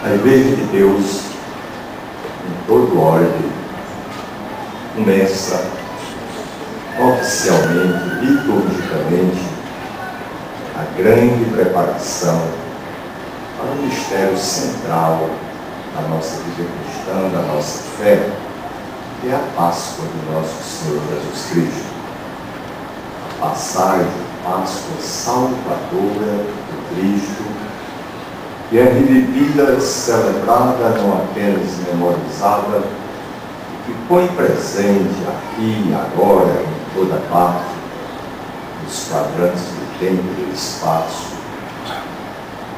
A Igreja de Deus, em todo ordem, começa oficialmente, liturgicamente, a grande preparação para o mistério central da nossa vida cristã, da nossa fé, que é a Páscoa do nosso Senhor Jesus Cristo. A passagem, Páscoa salvadora do Cristo, que é revivida, celebrada, não apenas memorizada, que põe presente aqui e agora, em toda parte, nos quadrantes do tempo e do espaço,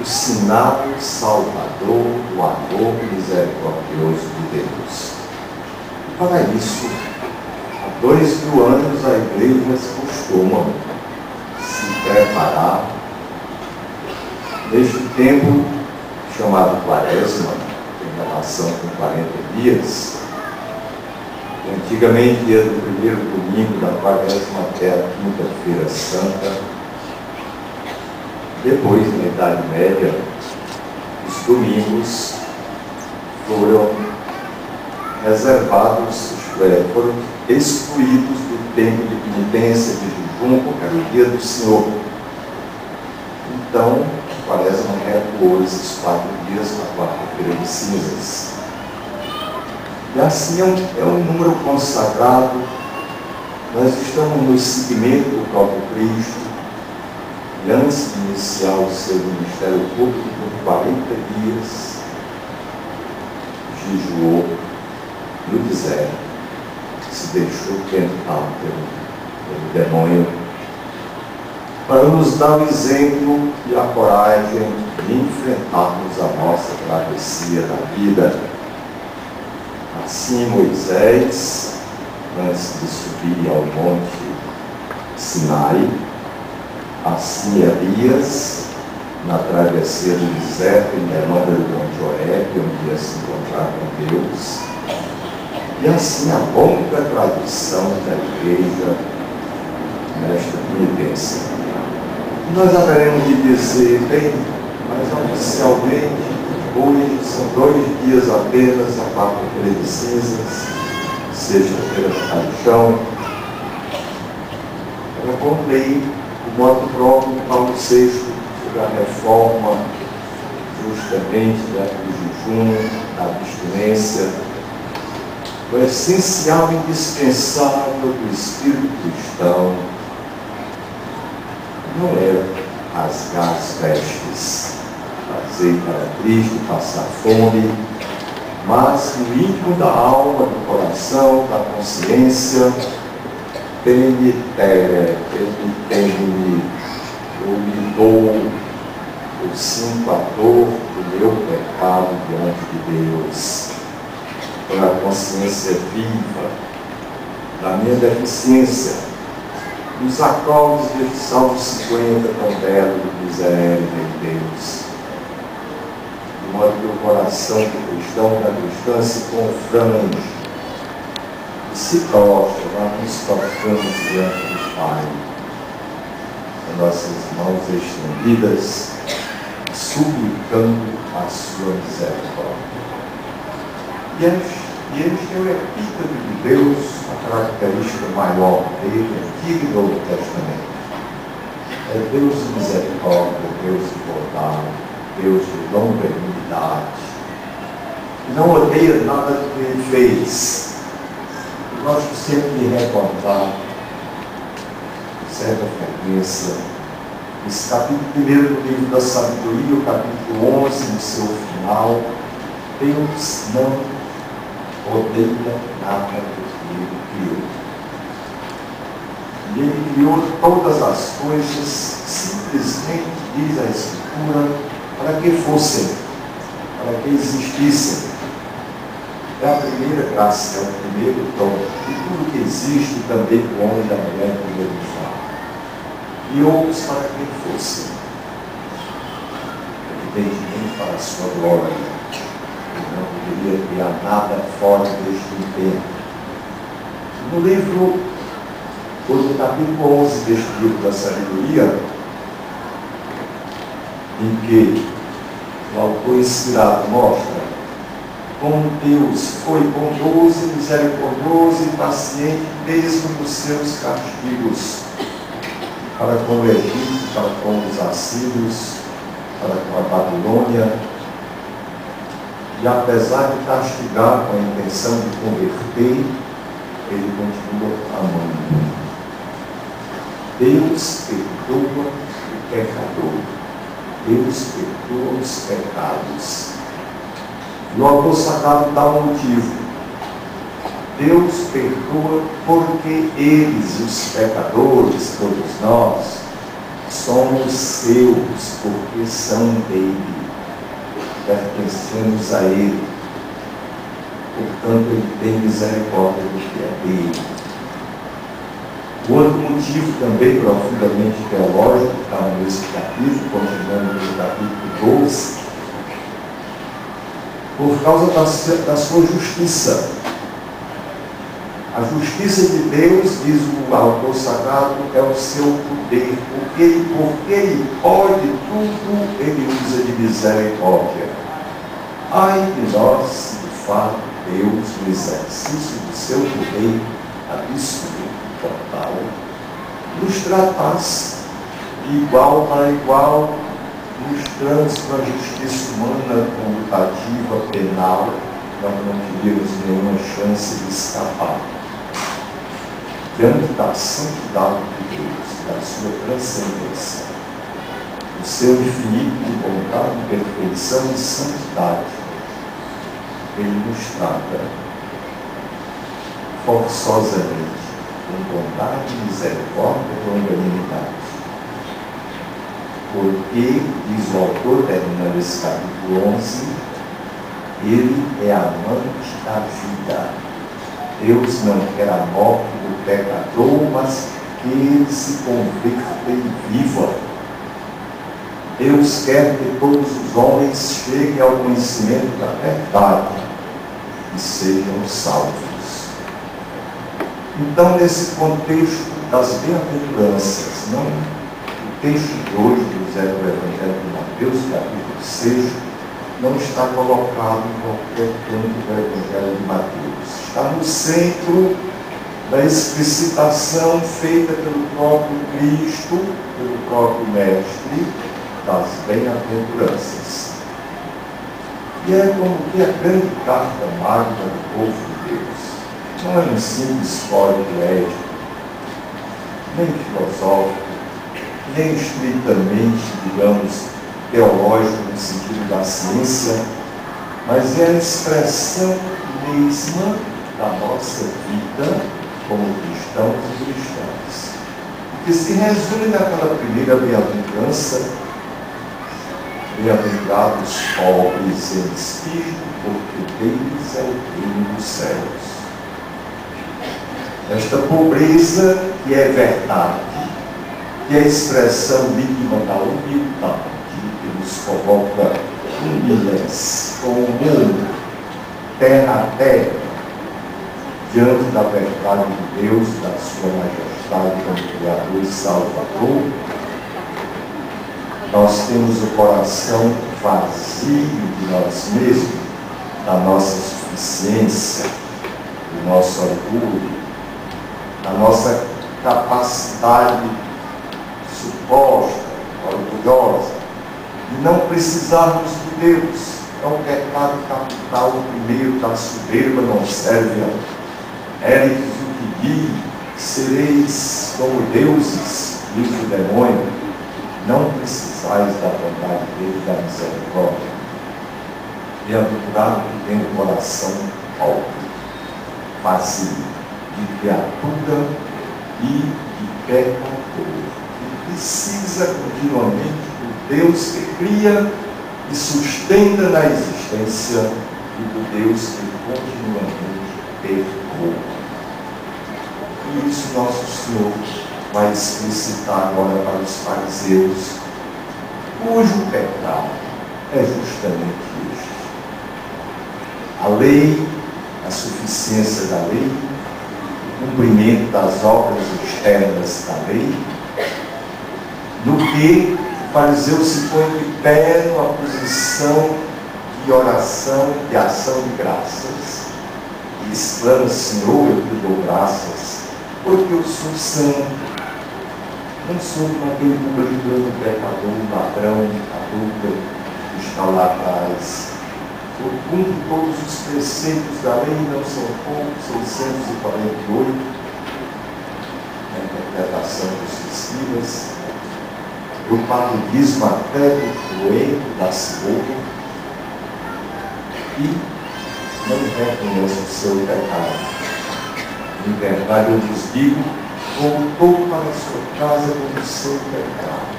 o sinal salvador do amor misericordioso de Deus. E para isso, há 2000 anos a Igreja costuma se preparar neste tempo chamado Quaresma, em relação com 40 dias, antigamente ia do primeiro domingo da Quaresma até a quinta-feira santa. Depois, na Idade Média, os domingos foram reservados, foram excluídos do tempo de penitência, de jejum, porque era o dia do Senhor. Então, a Quaresma recuou esses 4 dias para a quarta-feira de cinzas. E assim é um número consagrado. Nós estamos no seguimento do próprio Cristo, e antes de iniciar o seu ministério público, por 40 dias, jejuou no deserto, se deixou tentar pelo demônio, para nos dar o exemplo e a coragem de enfrentarmos a nossa travessia da vida. Assim Moisés, antes de subir ao monte Sinai, assim Elias, na travessia do deserto, em demanda do monte Horebe, onde ia se encontrar com Deus, e assim a longa tradição da Igreja nesta penitência. Nós haveremos de dizer, bem, mas oficialmente, hoje são 2 dias apenas, a quarta-feira de cinzas, sexta-feira de paixão. Eu contei o modo próprio de Paulo VI sobre a reforma, justamente do jejum, da abstinência, o essencial e indispensável do espírito cristão não é rasgar as vestes, fazer para Cristo, passar fome, mas no íntimo da alma, do coração, da consciência, penitere, penitene, eu me dou, eu sinto a dor do meu pecado diante de Deus, com a consciência viva da minha deficiência, nos acordes deste Salmo 50 tão belo do miséria de Deus, de modo que o coração do cristão, da cristã, se confrange e se prostra, nós nos prostramos diante do Pai, com nossas mãos estendidas, suplicando a sua misericórdia. E este é o epítome de Deus, a característica maior dele, Antigo e Novo Testamento. É Deus de misericórdia, Deus de bondade, Deus de longanimidade, que não odeia nada do que ele fez. Eu gosto sempre de recordar, com certa frequência, esse capítulo 1 do livro da Sabedoria, o capítulo 11, no seu final. Deus não odeia nada do que ele criou. E ele criou todas as coisas, simplesmente, diz a Escritura, para que fossem, para que existissem. É a primeira graça, é o primeiro dom. E tudo que existe também do homem e da mulher, primeiro fala. E outros para que fossem. Evidentemente para a sua glória. Não poderia criar nada fora deste empenho. No livro, ou no capítulo 11 deste livro da Sabedoria, em que o autor inspirado mostra como Deus foi bondoso, misericordioso e paciente mesmo nos seus castigos para com o Egito, para com os assírios, para com a Babilônia. E apesar de castigar com a intenção de converter, ele continua amando. Deus perdoa o pecador. Deus perdoa os pecados. E o autor sagrado dá um motivo. Deus perdoa porque eles, os pecadores, todos nós, somos seus, porque são dele. Pertencemos a ele. Portanto, ele tem misericórdia do que é dele. O outro motivo também profundamente teológico, está no mesmo capítulo, continuando no capítulo 12, por causa da sua justiça. A justiça de Deus, diz o autor sagrado, é o seu poder, porque ele pode tudo, ele usa de misericórdia. Ai de nós, se de fato Deus, no exercício do seu poder absoluto, total, nos tratasse de igual para igual, mostrando para a justiça humana comutativa, penal, nós não teríamos nenhuma chance de escapar. Diante da santidade de Deus, da sua transcendência, do seu infinito de bondade, perfeição e santidade, ele nos trata forçosamente, com bondade, misericórdia e longanimidade. Porque, diz o autor, terminando esse capítulo 11, ele é amante da vida. Deus não quer a morte do pecador, mas que ele se converta e viva. Deus quer que todos os homens cheguem ao conhecimento da verdade e sejam salvos. Então, nesse contexto das bem-aventuranças, não, o texto de hoje do Evangelho de Mateus, capítulo 6, não está colocado em qualquer canto do Evangelho de Mateus. Está no centro da explicitação feita pelo próprio Cristo, pelo próprio Mestre, das bem-aventuranças. E é como que a grande carta magna do povo de Deus. Não é um simples código ético, nem filosófico, nem estritamente, digamos, teológico no sentido da ciência, mas é a expressão mesma da nossa vida como cristãos e cristãs. Que se resume naquela primeira bem-aventurança: bem-aventurados pobres em espírito, porque deles é o reino dos céus. Esta pobreza que é verdade, que é a expressão mínima da humildade, que nos coloca humildes, comum, terra a terra, diante da verdade de Deus, da sua majestade como Criador e Salvador. Nós temos o coração vazio de nós mesmos, da nossa suficiência, do nosso orgulho, da nossa capacidade suposta, orgulhosa, de não precisarmos de Deus. É o pecado capital, o primeiro da soberba, não serve a Érico o que diz: sereis como deuses, diz o demônio, não precisais da bondade dele, da misericórdia. Bem-aventurado que tem o coração pobre, vazio, de criatura e de pecador, que precisa continuamente do Deus que cria e sustenta na existência e do Deus que continuamente perdoa. E isso nosso Senhor vai explicitar agora para os fariseus, cujo pecado é justamente este: a lei, a suficiência da lei, o cumprimento das obras externas da lei, no que fariseu se põe de pé numa posição de oração, de ação de graças. E exclama: Senhor, eu te dou graças, porque eu sou santo. Não sou como aquele publicano, pecador, ladrão, adúltero, que está lá atrás. Eu cumpro todos os preceitos da lei, não são poucos, 648, na interpretação dos escribas. Eu pago o dízimo até do coentro, da cebola, e não reconheço o seu pecado. Em verdade, eu vos digo, voltou para a sua casa com o seu pecado.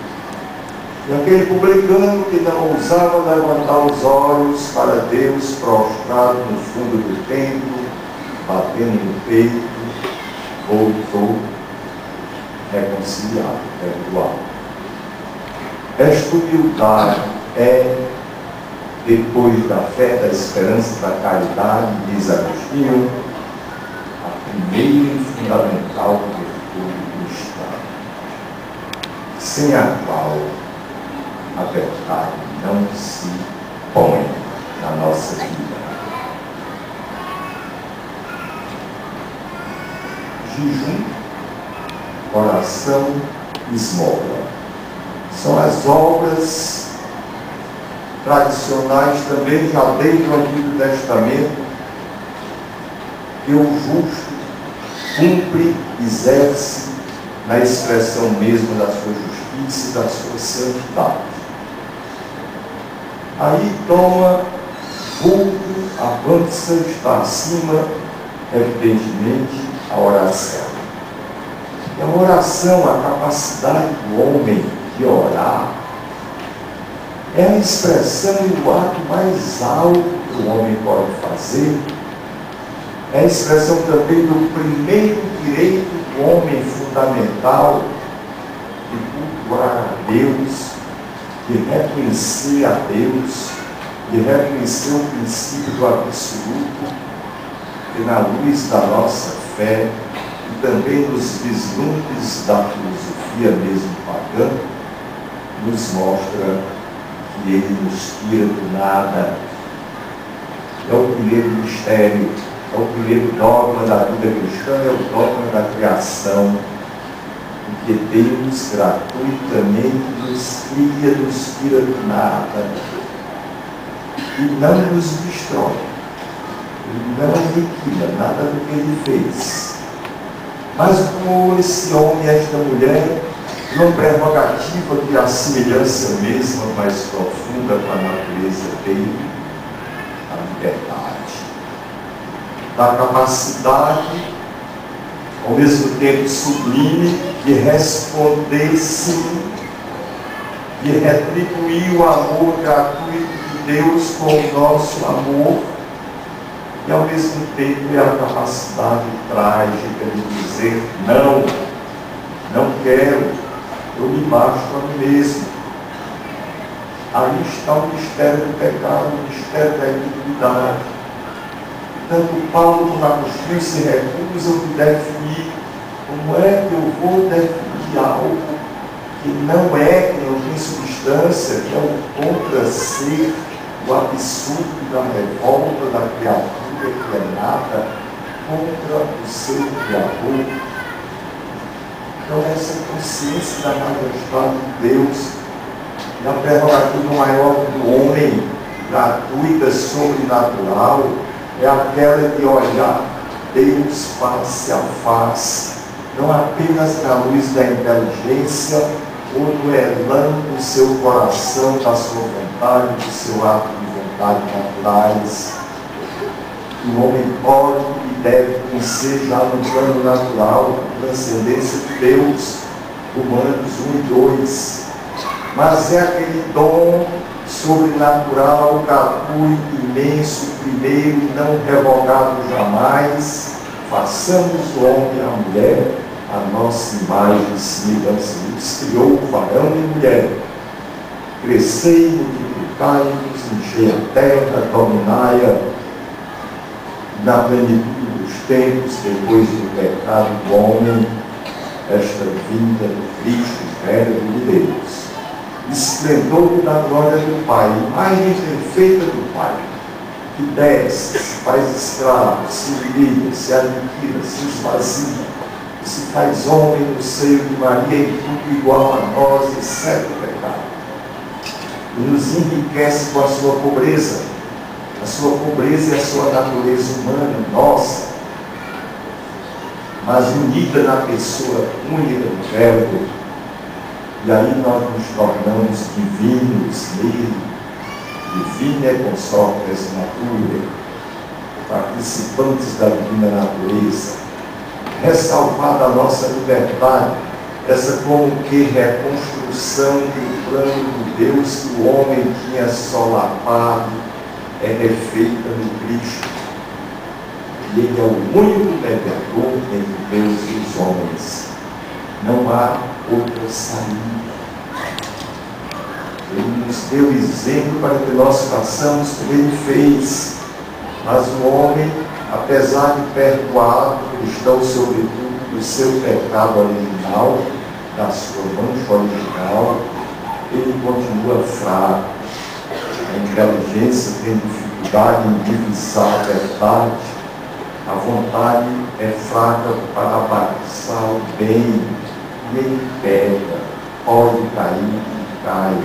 E aquele publicano que não ousava levantar os olhos para Deus, prostrado no fundo do templo, batendo no peito, voltou reconciliado, perdoado. Esta humildade é, depois da fé, da esperança, da caridade, diz Agostinho, a primeira e fundamental virtude cristã, sem a qual a verdade não se põe na nossa vida. Jejum, oração, esmola são as obras tradicionais também, já desde o Antigo Testamento, que o justo cumpre, exerce na expressão mesmo da sua justiça e da sua santidade. Aí toma vulgo, avança, está acima, evidentemente, a oração. E a oração, a capacidade do homem de orar, é a expressão e o ato mais alto que o homem pode fazer. É a expressão também do primeiro direito do homem fundamental, de cultuar a Deus, de reconhecer a Deus, de reconhecer o princípio do absoluto, que na luz da nossa fé e também nos vislumbres da filosofia mesmo pagã, nos mostra que ele nos tira do nada. É o primeiro mistério, é o primeiro dogma da vida cristã, é o dogma da criação, porque Deus gratuitamente nos cria, nos tira do nada e não nos destrói. Ele não aniquila nada do que ele fez. Mas como esse homem, esta mulher, uma prerrogativa de a semelhança mesma mais profunda com a natureza dele, a liberdade, da capacidade, ao mesmo tempo sublime, de responder sim, de retribuir o amor gratuito de Deus com o nosso amor, e ao mesmo tempo é a capacidade trágica de dizer não, não quero, eu me basto a mim mesmo. Aí está o mistério do pecado, o mistério da iniquidade. Tanto Paulo como Agostinho se recusam de definir como é que eu vou definir algo que não é, que não tem substância, que é o contra-ser, o absurdo da revolta da criatura que é nada contra o seu Criador. Então essa consciência da majestade de Deus e a prerrogativa maior do homem, gratuita, sobrenatural, é aquela de olhar Deus face a face, não apenas na luz da inteligência ou no elan do seu coração, da sua vontade, do seu ato de vontade naturais. O homem pode e deve conhecer já no plano natural a transcendência de Deus, Romanos 1 e 2. Mas é aquele dom sobrenatural, gratuito, imenso, primeiro e não revogado jamais. Façamos o homem e a mulher a nossa imagem e semelhança. Deus criou varão e mulher. Crescei, multiplicai-vos, enchei a terra, dominai-a. Na plenitude dos tempos, depois do pecado do homem, esta vinda do Cristo, Verbo de Deus, esplendor da glória do Pai, imagem perfeita do Pai, que desce, se faz escravo, se humilha, se aniquila, se esvazia, se faz homem no seio de Maria em tudo igual a nós, exceto o pecado. E nos enriquece com a sua pobreza. A sua pobreza é a sua natureza humana, nossa, mas unida na pessoa única do Verbo. E aí nós nos tornamos divinos nele. Divina é consortes natura, participantes da divina natureza. Ressalvada a nossa liberdade, essa como que reconstrução do plano de Deus que o homem tinha solapado, é refeita no Cristo. E Ele é o único mediador entre Deus e os homens. Não há outra saída. Ele nos deu exemplo para que nós façamos como Ele fez. Mas o homem, apesar de perdoado, cristão sobretudo, do seu pecado original, da sua mancha original, ele continua fraco. A inteligência tem dificuldade em divisar a verdade. A vontade é fraca para abraçar o bem. E ele pega, pode cair e cai.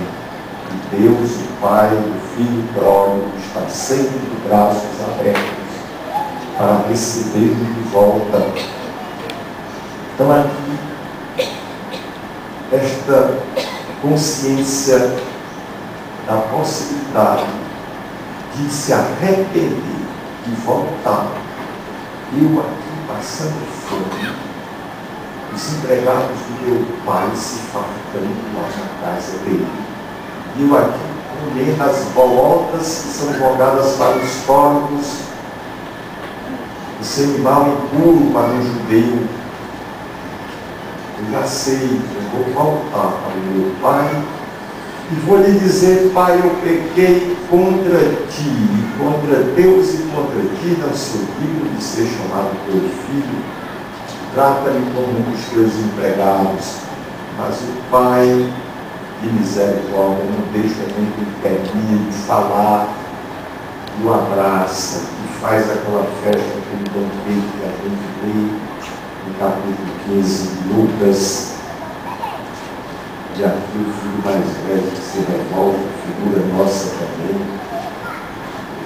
E Deus, o Pai, o Filho pródigo, está sempre de braços abertos para receber-lo de volta. Então aqui, esta consciência da possibilidade de se arrepender, de voltar. Eu aqui passando fome, os empregados do meu pai se fartando lá na casa dele. E eu aqui comendo as bolotas que são jogadas para os porcos, esse animal impuro para um judeu. Eu já sei, eu vou voltar para o meu pai e vou lhe dizer: Pai, eu pequei contra ti, contra Deus e contra ti, não sou digno de ser chamado teu filho. Trata-me como um dos teus empregados. Mas o Pai de misericórdia não deixa nem que ele termine de falar, e o abraça, e faz aquela festa, aquele banquete que a gente lê no capítulo 15 de Lucas. E aqui o filho mais velho que se revolve, figura nossa também,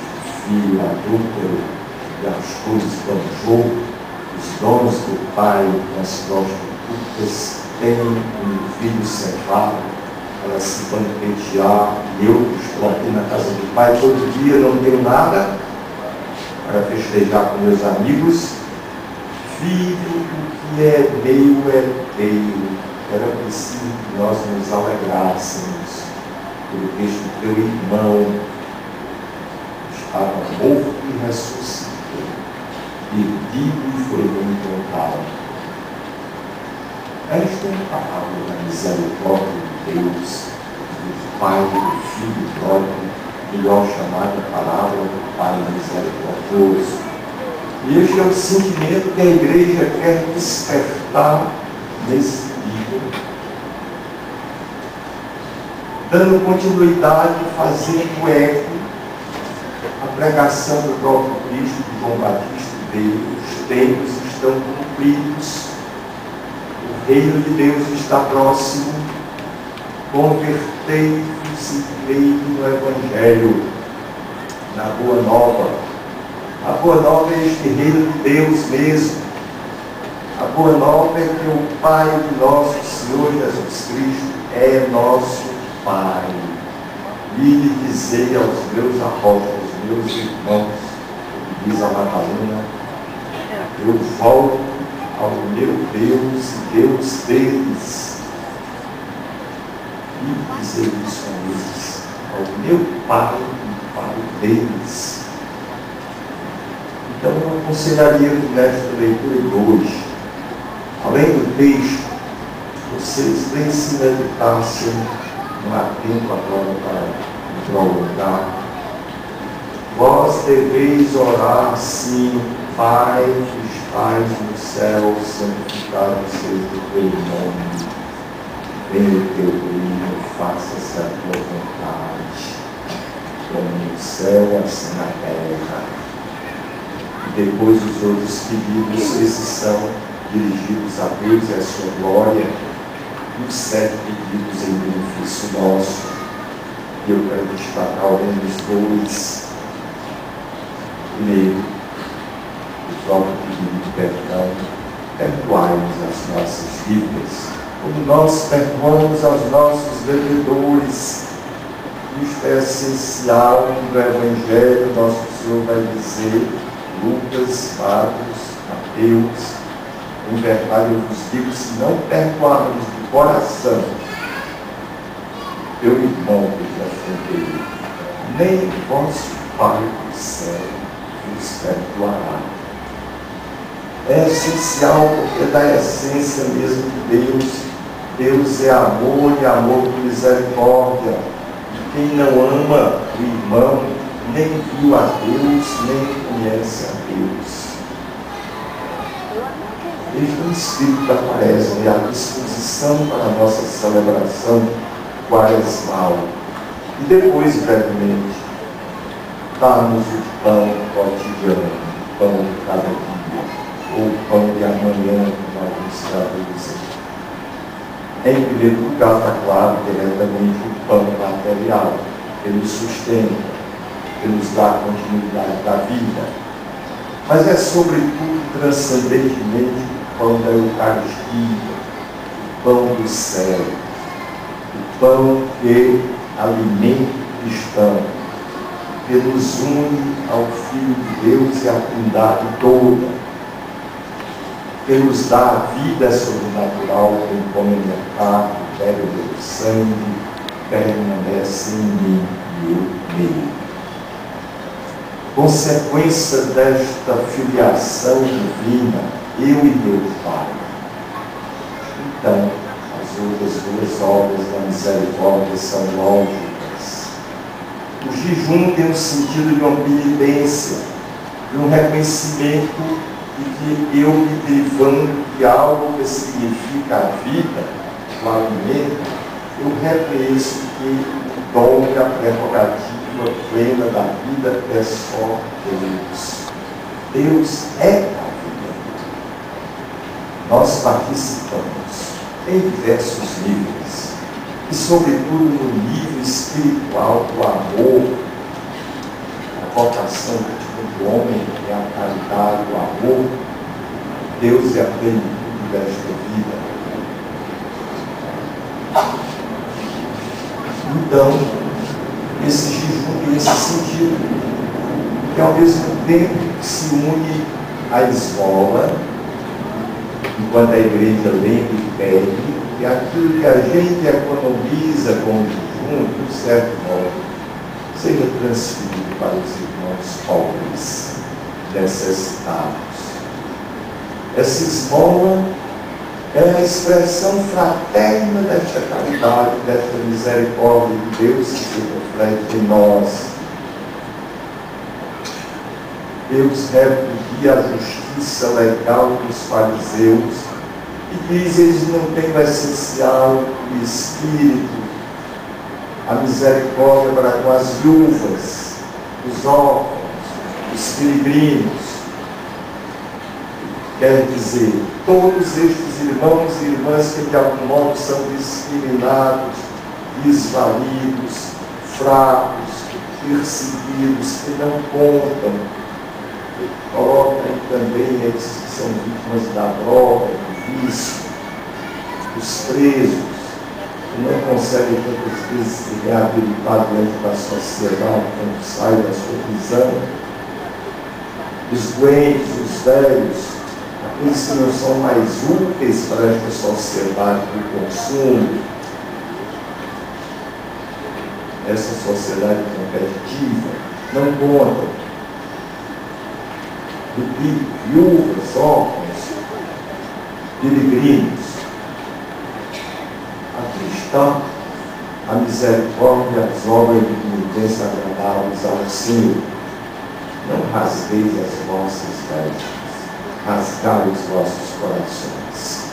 este filho adúltero, e as coisas estão em jogo, os donos do pai com as prostitutas têm um filho cevado para se banquetear, e eu estou aqui na casa do pai todo dia, não tenho nada para festejar com meus amigos. Filho, o que é meu é teu. Era preciso que nós nos alegrássemos, porque este teu irmão estava morto e ressuscitou, perdido e foi encontrado. Esta é a palavra da misericórdia de Deus, do Pai, do Filho próprio, melhor chamada palavra do Pai misericordioso. E este é o sentimento que a igreja quer despertar nesse dia, dando continuidade, fazendo eco à pregação do próprio Cristo, de João Batista. Os tempos estão cumpridos, o reino de Deus está próximo. Convertei-vos e creio no Evangelho, na Boa Nova. A Boa Nova é este reino de Deus mesmo. A Boa Nova é que o Pai de nosso Senhor Jesus Cristo é nosso Pai. E lhe dizei aos meus apóstolos, meus irmãos, como diz a Madalena, eu volto ao meu Deus e Deus deles. E dizer isso a eles, ao meu Pai e Pai deles. Então eu aconselharia que nesta leitura de hoje, além do texto, vocês nem se meditassem, não há tempo agora para prolongar. Vós deveis orar assim: Pai que estás no céu, santificado seja o teu nome. venha o teu reino, faça-se a tua vontade, como no céu, assim na terra. E depois os outros pedidos, esses são dirigidos a Deus e a sua glória, e os 7 pedidos em benefício nosso. E eu quero destacar ao menos 2. Primeiro, o próprio pedido de perdão, perdoai-nos as nossas dívidas, como nós perdoamos aos nossos devedores. Isto é essencial no Evangelho. Nosso Senhor vai dizer, Lucas, Marcos, Mateus: em verdade eu vos digo, se não perdoarmos de coração teu irmão que já ofendeu, nem vosso Pai do céu vos perdoará. É essencial, porque é da essência mesmo de Deus. Deus é amor, e amor com misericórdia. E quem não ama o irmão, nem viu a Deus, nem conhece a Deus. Desde o Espírito aparece, e a disposição para a nossa celebração quaresmal. E depois, brevemente, darmos o pão cotidiano, o pão de cada dia, ou o pão de amanhã, como alguns traduzem. Em primeiro lugar, está claro, diretamente o pão material, que nos sustenta, que nos dá a continuidade da vida. Mas é sobretudo, transcendentemente, o pão da Eucaristia, o pão do céu, o pão que alimenta o cristão, que nos une ao Filho de Deus e à Trindade toda, que nos dá a vida sobrenatural, quem come minha carne, bebe o meu sangue, permanece em mim e eu nele. Consequência desta filiação divina, eu e meu Pai. Então, as outras 2 obras da misericórdia são lógicas. O jejum tem um sentido de uma penitência, de um reconhecimento de que eu me privando de algo que significa a vida, o alimento, eu reconheço que o dom e a prerrogativa plena da vida é só Deus. Deus é a vida. Nós participamos em diversos níveis, e sobretudo no nível espiritual do amor, a vocação do homem é a caridade, o amor. Deus é a plenitude desta vida. Então, esse jejum tem esse sentido, que ao mesmo tempo que se une à esmola, enquanto a igreja lembra e pede, que aquilo que a gente economiza com o jejum, de um certo modo, seja transferido para os irmãos pobres, necessitados. Essa esmola é a expressão fraterna desta caridade, desta misericórdia de Deus que se reflete em nós. Deus repudia a justiça legal dos fariseus e diz: eles não têm o essencial, o espírito, a misericórdia para com as viúvas, os órfãos, os peregrinos. Quer dizer, todos estes irmãos e irmãs que de algum modo são discriminados, desvalidos, fracos, perseguidos, que não contam, que colocam também esses que são vítimas da droga, do vício, os presos, que não conseguem tantas vezes se reabilitar diante da sociedade quando saem da sua prisão, os doentes, os velhos, aqueles que não são mais úteis para esta sociedade do consumo, essa sociedade competitiva, não contam. Viúvas, órfãos, peregrinos. Aqui está a misericórdia, as obras de penitência agradáveis ao Senhor. Não rasgueis as vossas vestes, rasgai os vossos corações.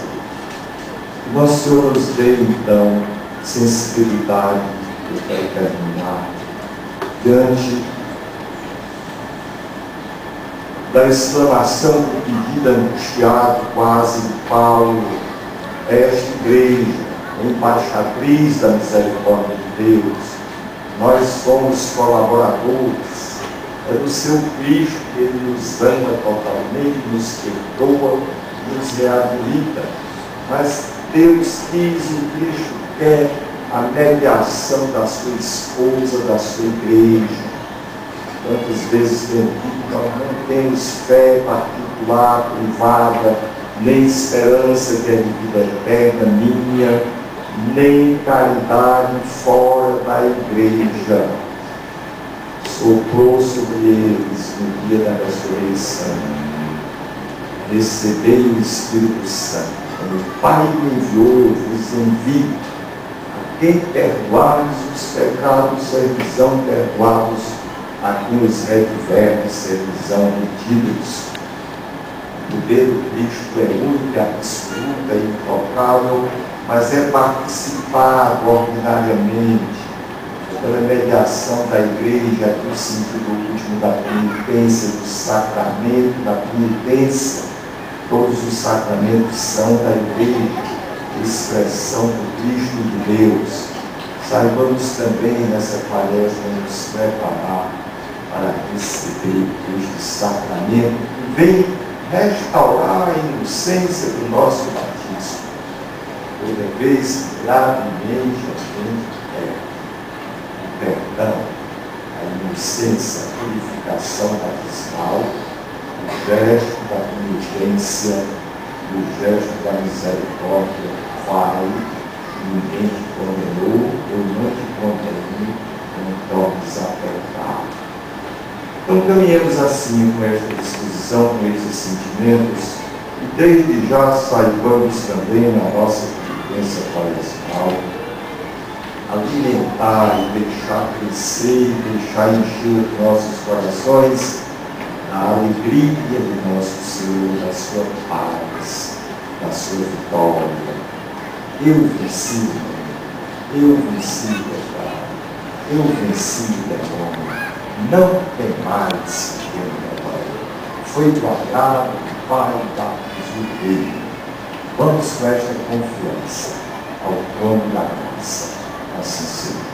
Nosso Senhor nos dê, então, sensibilidade para determinar diante da exclamação do pedido angustiado quase de Paulo, esta igreja, embaixatriz da misericórdia de Deus, nós somos colaboradores, é do seu Cristo que Ele nos ama totalmente, nos perdoa, nos reabilita, mas Deus quis, o Cristo quer a mediação da sua esposa, da sua igreja. Quantas vezes tem dito, nós não temos fé particular, privada, nem esperança que é de vida eterna minha, nem caridade fora da igreja. Soprou sobre eles no dia da ressurreição. Recebei o Espírito Santo. Quando o Pai me enviou, eu vos envio. A quem perdoares os pecados, serão perdoados. A quem os retiverdes, serão retidos. O poder do Cristo é único, é absoluto, é intocável, mas é participado ordinariamente pela mediação da igreja, aqui no sentido último da penitência, do sacramento, da penitência. Todos os sacramentos são da igreja, expressão do Cristo de Deus. Saibamos também nessa quaresma nos preparar para receber este sacramento que vem restaurar a inocência do nosso batismo. Toda vez que gravemente a gente pede o perdão, a inocência, a purificação batismal, o gesto da penitência, o gesto da misericórdia, vai, ninguém te condenou, eu não te condenei, não tornes a pecar. Então caminhamos assim com esta disposição, com esses sentimentos, e desde já saibamos também na nossa penitência quaresmal alimentar e deixar crescer e deixar encher os nossos corações a alegria de nosso Senhor, da sua paz, da sua vitória. Eu venci, pecado, eu venci o demônio. Não tem mais que o demônio. Foi guardado o Pai da dele. Vamos com esta confiança ao trono da graça. Assim seja.